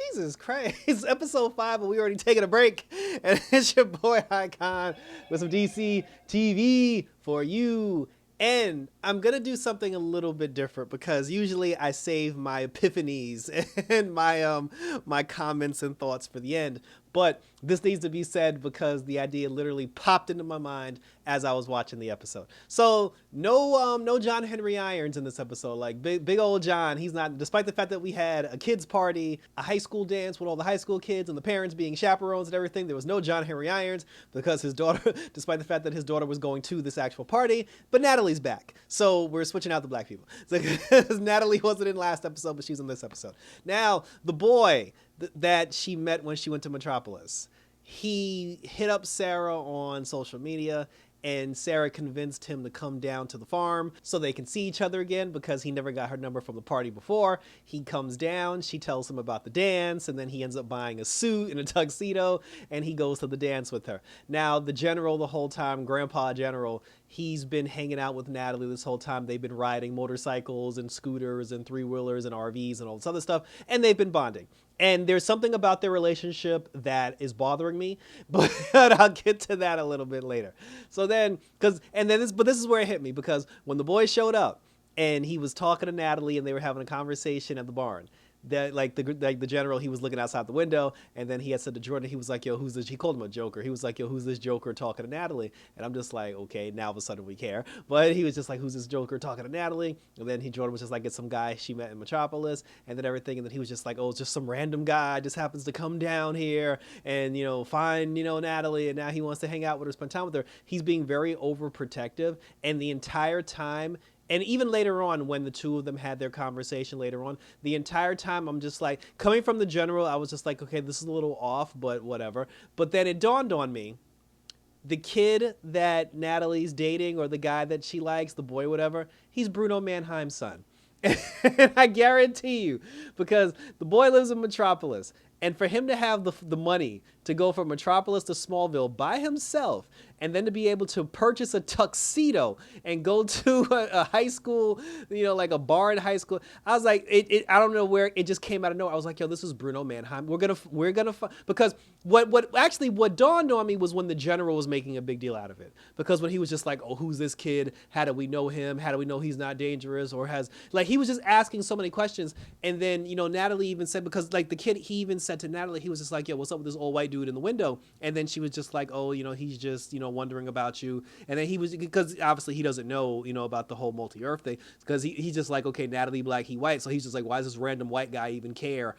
Jesus Christ. It's episode 5 and we already taking a break. And it's your boy Icon with some DC TV for you. And I'm going to do something a little bit different because usually I save my epiphanies and my comments and thoughts for the end. But this needs to be said because the idea literally popped into my mind as I was watching the episode. So no John Henry Irons in this episode. Like big old John, he's not. Despite the fact that we had a kids party, a high school dance with all the high school kids and the parents being chaperones and everything, there was no John Henry Irons because his daughter, despite the fact that his daughter was going to this actual party, but Natalie's back. So we're switching out the black people. So, Natalie wasn't in last episode, but she's in this episode. Now the boy that she met when she went to Metropolis, he hit up Sarah on social media and Sarah convinced him to come down to the farm so they can see each other again because he never got her number from the party before. He comes down, she tells him about the dance, and then he ends up buying a suit and a tuxedo, and he goes to the dance with her. Now, the general the whole time, Grandpa General, he's been hanging out with Natalie this whole time. They've been riding motorcycles and scooters and three-wheelers and RVs and all this other stuff, and they've been bonding. And there's something about their relationship that is bothering me, but I'll get to that a little bit later. So then, this is where it hit me because when the boy showed up and he was talking to Natalie and they were having a conversation at the barn, that the general, he was looking outside the window and then he had said to Jordan, he was like, yo, who's this? He called him a joker. He was like, yo, who's this joker talking to Natalie? And I'm just like, okay, now all of a sudden we care. But he was just like, who's this joker talking to Natalie? And then Jordan was just like, it's some guy she met in Metropolis and then everything. And then he was just like, oh, it's just some random guy just happens to come down here and, find, Natalie. And now he wants to hang out with her, spend time with her. He's being very overprotective. And the entire time, and even later on, when the two of them had their conversation later on, the entire time I'm just like, coming from the general, I was just like, okay, this is a little off, but whatever. But then it dawned on me, the kid that Natalie's dating or the guy that she likes, the boy, whatever, he's Bruno Mannheim's son. And I guarantee you, because the boy lives in Metropolis, and for him to have the money to go from Metropolis to Smallville by himself, and then to be able to purchase a tuxedo and go to a high school, like a bar in high school, I was like, I don't know where it just came out of nowhere. I was like, yo, this is Bruno Mannheim. We're gonna because what dawned on me was when the general was making a big deal out of it, because when he was just like, oh, who's this kid? How do we know him? How do we know he's not dangerous? Or he was just asking so many questions, and then Natalie even said, because like the kid, he even said to Natalie, he was just like, yo, what's up with this old white dude in the window? And then she was just like, oh, he's just wondering about you. And then he was, because obviously he doesn't know about the whole multi-earth thing, because he's just like, okay, Natalie black, he white, so he's just like, why does this random white guy even care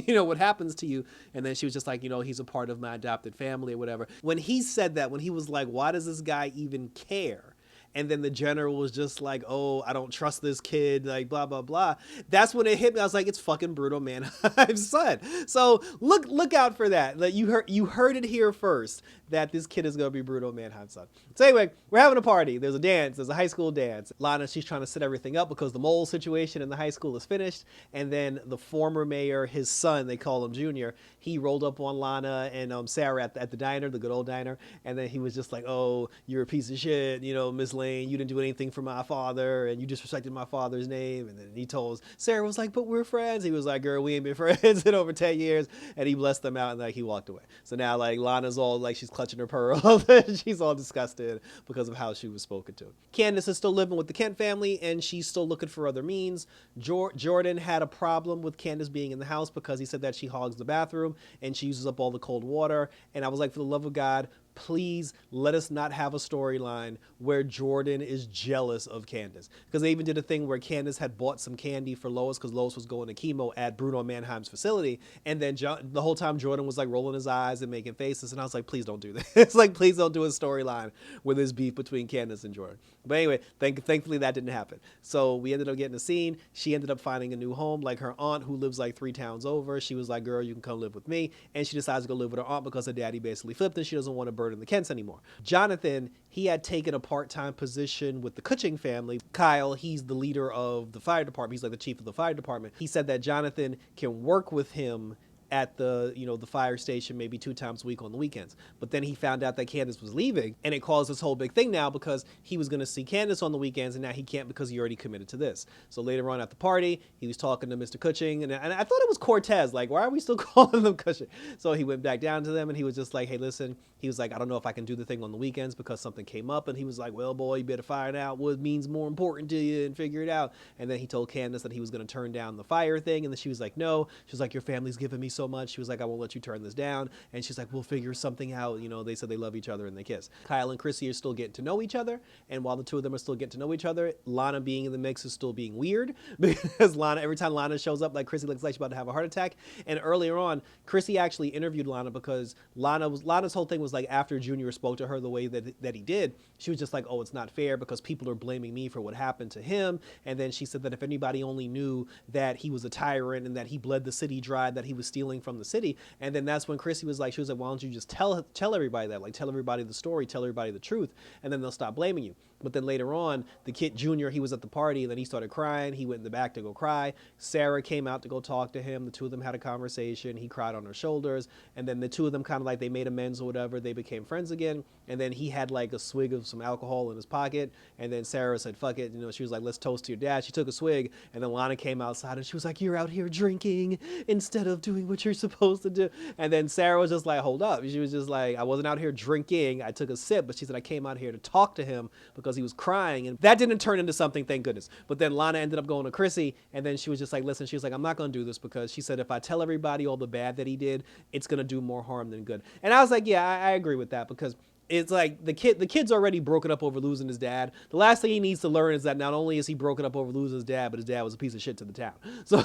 what happens to you? And then she was just like, he's a part of my adopted family or whatever. When he said that, when he was like, why does this guy even care? And then the general was just like, oh, I don't trust this kid, like blah, blah, blah. That's when it hit me. I was like, it's fucking Bruno Mannheim's son. So look out for that. Like you heard it here first, that this kid is going to be Bruno Mannheim's son. So anyway, we're having a party. There's a dance. There's a high school dance. Lana, she's trying to set everything up because the mole situation in the high school is finished. And then the former mayor, his son, they call him Junior, he rolled up on Lana and Sarah at the diner, the good old diner. And then he was just like, oh, you're a piece of shit, Miss Lane. You didn't do anything for my father and you disrespected my father's name. And then he told Sarah, was like, but we're friends. He was like, girl, we ain't been friends in over 10 years. And he blessed them out and like he walked away. So now like Lana's all like, she's clutching her pearl. She's all disgusted because of how she was spoken to. Candace is still living with the Kent family and she's still looking for other means. Jordan had a problem with Candace being in the house because he said that she hogs the bathroom and she uses up all the cold water. And I was like, for the love of God, please let us not have a storyline where Jordan is jealous of Candace. Because they even did a thing where Candace had bought some candy for Lois because Lois was going to chemo at Bruno Mannheim's facility. And then the whole time Jordan was like rolling his eyes and making faces. And I was like, please don't do this. It's like, please don't do a storyline where there's beef between Candace and Jordan. But anyway, thankfully that didn't happen. So we ended up getting a scene. She ended up finding a new home. Like her aunt, who lives like 3 towns over, she was like, girl, you can come live with me. And she decides to go live with her aunt because her daddy basically flipped and she doesn't want to burden the Kents anymore. Jonathan, he had taken a part-time position with the Cushing family. Kyle, he's the leader of the fire department. He's like the chief of the fire department. He said that Jonathan can work with him at the, the fire station maybe 2 times a week on the weekends. But then he found out that Candace was leaving, and it caused this whole big thing now because he was going to see Candace on the weekends, and now he can't because he already committed to this. So later on at the party, he was talking to Mr. Cushing, and I thought it was Cortez. Like, why are we still calling them Cushing? So he went back down to them, and he was just like, hey, listen. He was like, I don't know if I can do the thing on the weekends because something came up. And he was like, well, boy, you better find out what means more important to you and figure it out. And then he told Candace that he was going to turn down the fire thing. And then she was like, no. She was like, your family's given me so much. She was like, I won't let you turn this down. And she's like, we'll figure something out. They said they love each other and they kiss. Kyle and Chrissy are still getting to know each other. And while the two of them are still getting to know each other, Lana being in the mix is still being weird because every time Lana shows up, like Chrissy looks like she's about to have a heart attack. And earlier on, Chrissy actually interviewed Lana because Lana's whole thing was like after Junior spoke to her the way that he did, she was just like, oh, it's not fair because people are blaming me for what happened to him. And then she said that if anybody only knew that he was a tyrant and that he bled the city dry, that he was stealing from the city. And then that's when Chrissy was like, she was like, why don't you just tell everybody that, like tell everybody the story, tell everybody the truth, and then they'll stop blaming you. But then later on, the kid Junior, he was at the party and then he started crying. He went in the back to go cry. Sarah came out to go talk to him. The two of them had a conversation. He cried on her shoulders. And then the two of them kind of like they made amends or whatever. They became friends again. And then he had like a swig of some alcohol in his pocket. And then Sarah said, fuck it. She was like, let's toast to your dad. She took a swig. And then Lana came outside and she was like, you're out here drinking instead of doing what you're supposed to do. And then Sarah was just like, hold up. She was just like, I wasn't out here drinking. I took a sip. But she said, I came out here to talk to him because he was crying. And that didn't turn into something, thank goodness. But then Lana ended up going to Chrissy. And then she was just like, listen, she was like, I'm not going to do this because she said, if I tell everybody all the bad that he did, it's going to do more harm than good. And I was like, yeah, I agree with that because it's like the kid's already broken up over losing his dad. The last thing he needs to learn is that not only is he broken up over losing his dad, but his dad was a piece of shit to the town. So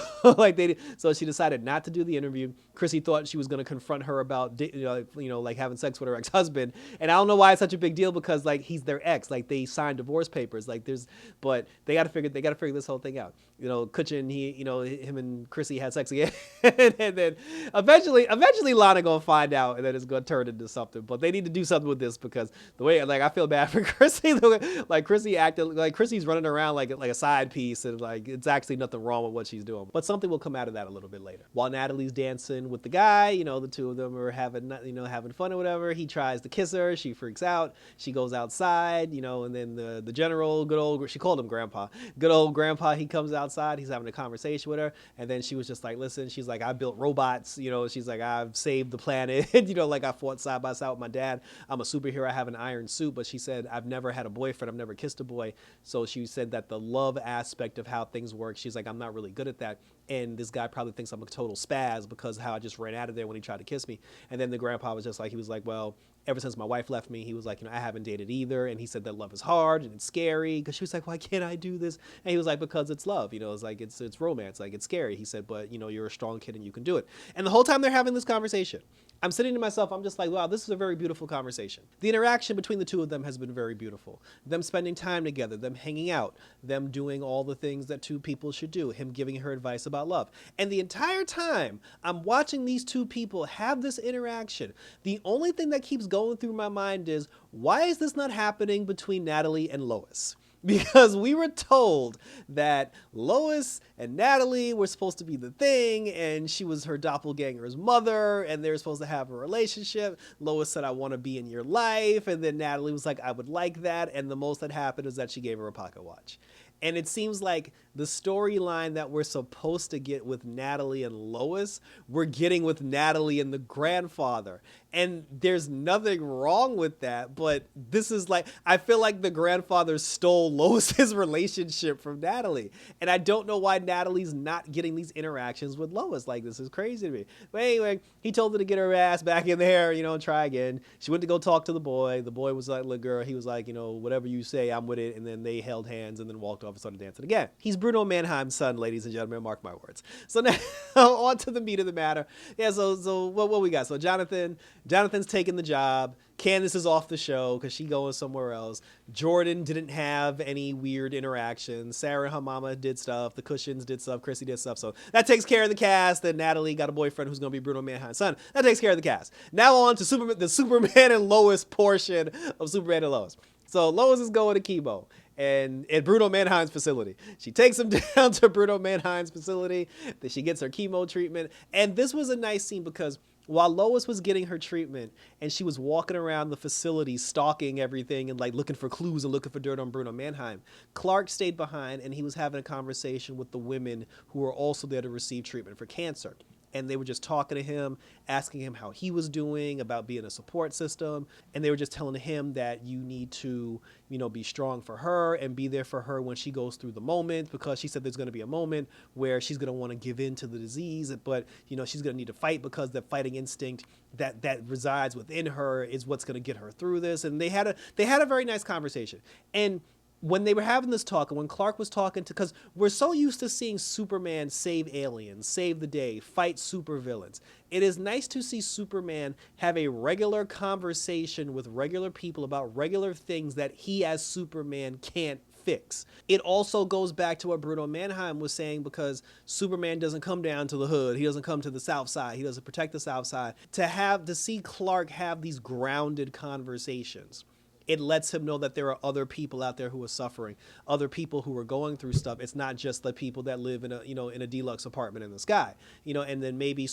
so she decided not to do the interview. Chrissy thought she was going to confront her about like having sex with her ex-husband. And I don't know why it's such a big deal because like he's their ex. Like they signed divorce papers. But they got to figure this whole thing out. Kuchin, him and Chrissy had sex again. And then eventually Lana gonna find out and then it's gonna turn into something. But they need to do something with this because the way like I feel bad for Chrissy. Like Chrissy acted like Chrissy's running around like a side piece and like it's actually nothing wrong with what she's doing. But something will come out of that a little bit later. While Natalie's dancing with the guy, the two of them are having fun or whatever. He tries to kiss her. She freaks out. She goes outside, and then the general, she called him grandpa. Good old grandpa, he comes outside. He's having a conversation with her. And then she was just like, listen, she's like, I built robots. She's like, I've saved the planet. Like I fought side by side with my dad. I'm a superhero. I have an iron suit. But she said, I've never had a boyfriend. I've never kissed a boy. So she said that the love aspect of how things work, she's like, I'm not really good at that. And this guy probably thinks I'm a total spaz because of how I just ran out of there when he tried to kiss me. And then the grandpa was just like, he was like, well, ever since my wife left me, he was like, I haven't dated either. And he said that love is hard and it's scary because she was like, why can't I do this? And he was like, because it's love, it's like, it's romance. Like it's scary. He said, but you're a strong kid and you can do it. And the whole time they're having this conversation, I'm sitting to myself, I'm just like, wow, this is a very beautiful conversation. The interaction between the two of them has been very beautiful. Them spending time together, them hanging out, them doing all the things that two people should do, him giving her advice about love. And the entire time I'm watching these two people have this interaction, the only thing that keeps going through my mind is, why is this not happening between Natalie and Lois? Because we were told that Lois and Natalie were supposed to be the thing, and she was her doppelganger's mother, and they were supposed to have a relationship. Lois said, I want to be in your life, and then Natalie was like, I would like that, and the most that happened is that she gave her a pocket watch. And it seems like the storyline that we're supposed to get with Natalie and Lois, we're getting with Natalie and the grandfather. And there's nothing wrong with that, but this is like, I feel like the grandfather stole Lois's relationship from Natalie. And I don't know why Natalie's not getting these interactions with Lois. Like, this is crazy to me. But anyway, he told her to get her ass back in there, and try again. She went to go talk to the boy. The boy was like, look, girl, he was like, whatever you say, I'm with it. And then they held hands and then walked off and started dancing again. He's Bruno Mannheim's son, ladies and gentlemen, mark my words. So now on to the meat of the matter. Yeah, so what we got? So Jonathan's taking the job. Candace is off the show because she going somewhere else. Jordan didn't have any weird interactions. Sarah and her mama did stuff. The Cushings did stuff. Chrissy did stuff. So that takes care of the cast. And Natalie got a boyfriend who's going to be Bruno Mannheim's son. That takes care of the cast. Now on to the Superman and Lois portion of Superman and Lois. So Lois is going to chemo. and at Bruno Mannheim's facility. She takes him down to Bruno Mannheim's facility. Then she gets her chemo treatment. And this was a nice scene because while Lois was getting her treatment and she was walking around the facility stalking everything and like looking for clues and looking for dirt on Bruno Mannheim, Clark stayed behind and he was having a conversation with the women who were also there to receive treatment for cancer. And they were just talking to him, asking him how he was doing, about being a support system. And they were just telling him that you need to, be strong for her and be there for her when she goes through the moment, because she said there's going to be a moment where she's going to want to give in to the disease, but, she's going to need to fight because the fighting instinct that resides within her is what's going to get her through this. And they had a very nice conversation. And when they were having this talk, and when Clark was talking to, because we're so used to seeing Superman save aliens, save the day, fight supervillains. It is nice to see Superman have a regular conversation with regular people about regular things that he as Superman can't fix. It also goes back to what Bruno Mannheim was saying, because Superman doesn't come down to the hood. He doesn't come to the South Side. He doesn't protect the South Side. To see Clark have these grounded conversations, it lets him know that there are other people out there who are suffering, other people who are going through stuff. It's not just the people that live in a deluxe apartment in the sky, and then maybe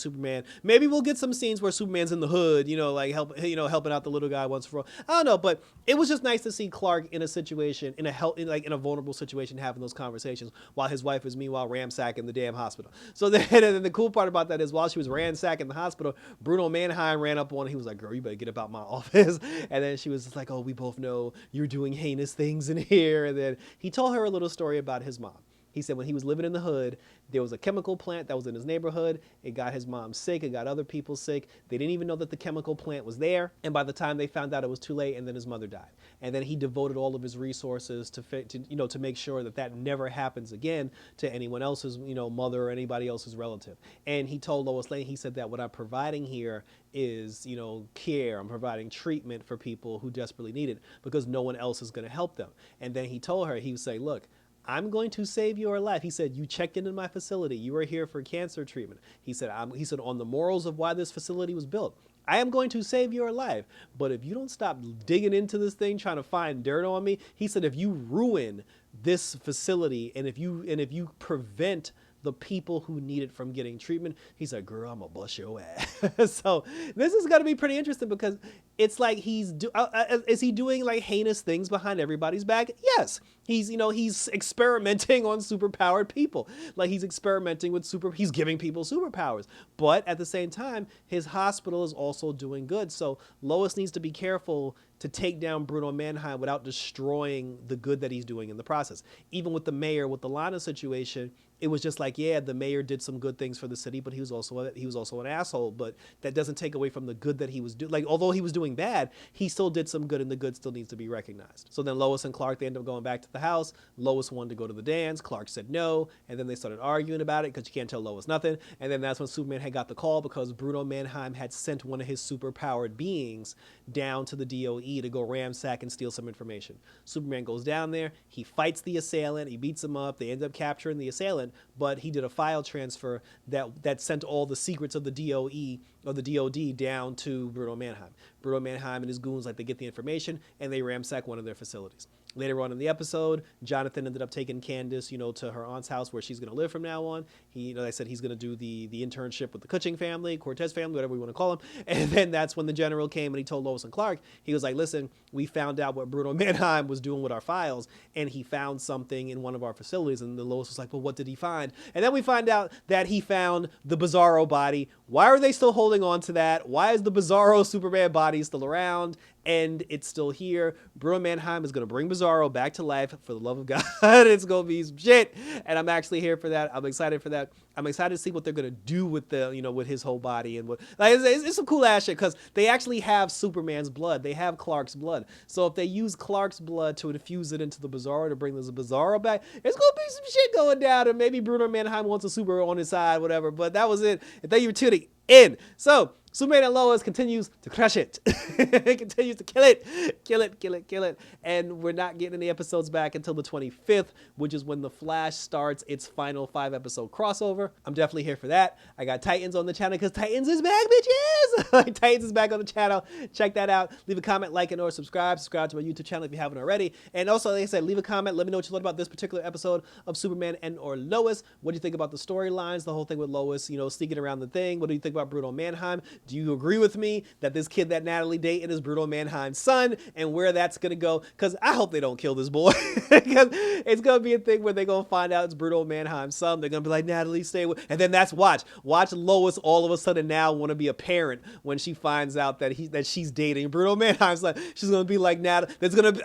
we'll get some scenes where Superman's in the hood, like helping out the little guy once for all. I don't know, but it was just nice to see Clark in a situation, in a vulnerable situation, having those conversations while his wife is meanwhile ransacking the damn hospital. So then, and the cool part about that is while she was ransacking the hospital, Bruno Mannheim ran up on her. He was like, "Girl, you better get about my office." And then she was just like, "Oh, we both know you're doing heinous things in here." And then he told her a little story about his mom. He said when he was living in the hood, there was a chemical plant that was in his neighborhood. It got his mom sick. It got other people sick. They didn't even know that the chemical plant was there. And by the time they found out, it was too late. And then his mother died. And then he devoted all of his resources to make sure that never happens again to anyone else's, mother or anybody else's relative. And he told Lois Lane, he said that what I'm providing here is, care. I'm providing treatment for people who desperately need it because no one else is going to help them. And then he told her, he would say, "Look, I'm going to save your life." He said, "You checked into my facility. You are here for cancer treatment." He said, "On the morals of why this facility was built, I am going to save your life. But if you don't stop digging into this thing, trying to find dirt on me," he said, "if you ruin this facility and if you prevent the people who need it from getting treatment," he said, "Girl, I'm gonna bust your ass." So this is gonna be pretty interesting because it's like is he doing like heinous things behind everybody's back? Yes. He's experimenting on superpowered people. Like he's experimenting with he's giving people superpowers. But at the same time, his hospital is also doing good. So Lois needs to be careful to take down Bruno Mannheim without destroying the good that he's doing in the process. Even with the mayor, with the Lana situation, it was just like, yeah, the mayor did some good things for the city, but he was also an asshole. But that doesn't take away from the good that he was doing. Like, although he was doing bad, he still did some good, and the good still needs to be recognized. So then Lois and Clark, they end up going back to the house. Lois wanted to go to the dance. Clark said no, and then they started arguing about it because you can't tell Lois nothing. And then that's when Superman had got the call because Bruno Mannheim had sent one of his superpowered beings down to the DOE to go ransack and steal some information. Superman goes down there. He fights the assailant. He beats him up. They end up capturing the assailant, but he did a file transfer that sent all the secrets of the DOE or the DOD down to Bruno Mannheim. Bruno Mannheim and his goons, they get the information and they ransack one of their facilities. Later on in the episode, Jonathan ended up taking Candace, to her aunt's house where she's going to live from now on. He, like I said, he's going to do the internship with the Cushing family, Cortez family, whatever we want to call them. And then that's when the general came and he told Lois and Clark, he was like, "Listen, we found out what Bruno Mannheim was doing with our files, and he found something in one of our facilities." And the Lois was like, "Well, what did he find?" And then we find out that he found the Bizarro body. Why are they still holding on to that? Why is the Bizarro Superman body still around? And it's still here. Bruno Mannheim is going to bring Bizarro back to life, for the love of God. It's going to be some shit. And I'm actually here for that. I'm excited for that. I'm excited to see what they're going to do with with his whole body. And it's some cool ass shit because they actually have Superman's blood. They have Clark's blood. So if they use Clark's blood to infuse it into the Bizarro to bring the Bizarro back, it's going to be some shit going down. And maybe Bruno Mannheim wants a super on his side, whatever. But that was it. And thank you for tuning in. So Superman and Lois continues to crush it. It continues to kill it. And we're not getting any episodes back until the 25th, which is when The Flash starts its final 5-episode crossover. I'm definitely here for that. I got Titans on the channel because Titans is back, bitches. Titans is back on the channel. Check that out. Leave a comment, like, and or subscribe. Subscribe to my YouTube channel if you haven't already. And also, like I said, leave a comment. Let me know what you thought about this particular episode of Superman and or Lois. What do you think about the storylines, the whole thing with Lois, sneaking around the thing? What do you think about Bruno Mannheim? Do you agree with me that this kid that Natalie dating is Bruno Mannheim's son, and where that's gonna go? Because I hope they don't kill this boy. Because it's gonna be a thing where they're gonna find out it's Bruno Mannheim's son. They're gonna be like, Natalie, stay with, and then that's watch Lois all of a sudden now want to be a parent when she finds out that she's dating Bruno Mannheim's son. She's gonna be like, Natalie,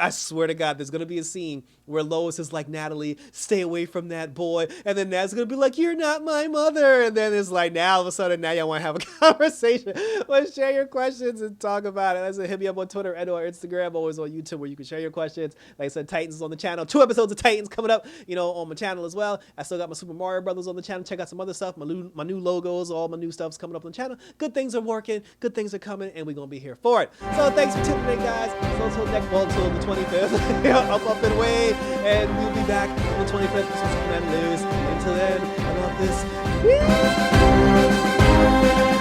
I swear to God, there's gonna be a scene where Lois is like, Natalie, stay away from that boy, and then Nat's gonna be like, you're not my mother, and then it's like, now all of a sudden now y'all want to have a conversation. Let's share your questions and talk about it. Let's hit me up on Twitter and or Instagram, always on YouTube where you can share your questions. Like I said, Titans is on the channel. 2 episodes of Titans coming up, on my channel as well. I still got my Super Mario Brothers on the channel. Check out some other stuff. My new logos, all my new stuff's coming up on the channel. Good things are working, good things are coming, and we're gonna be here for it. So thanks for tuning in, guys. So until the 25th, up and away, and we'll be back on the 25th with Superman and Lois. Until then, I love this. Woo!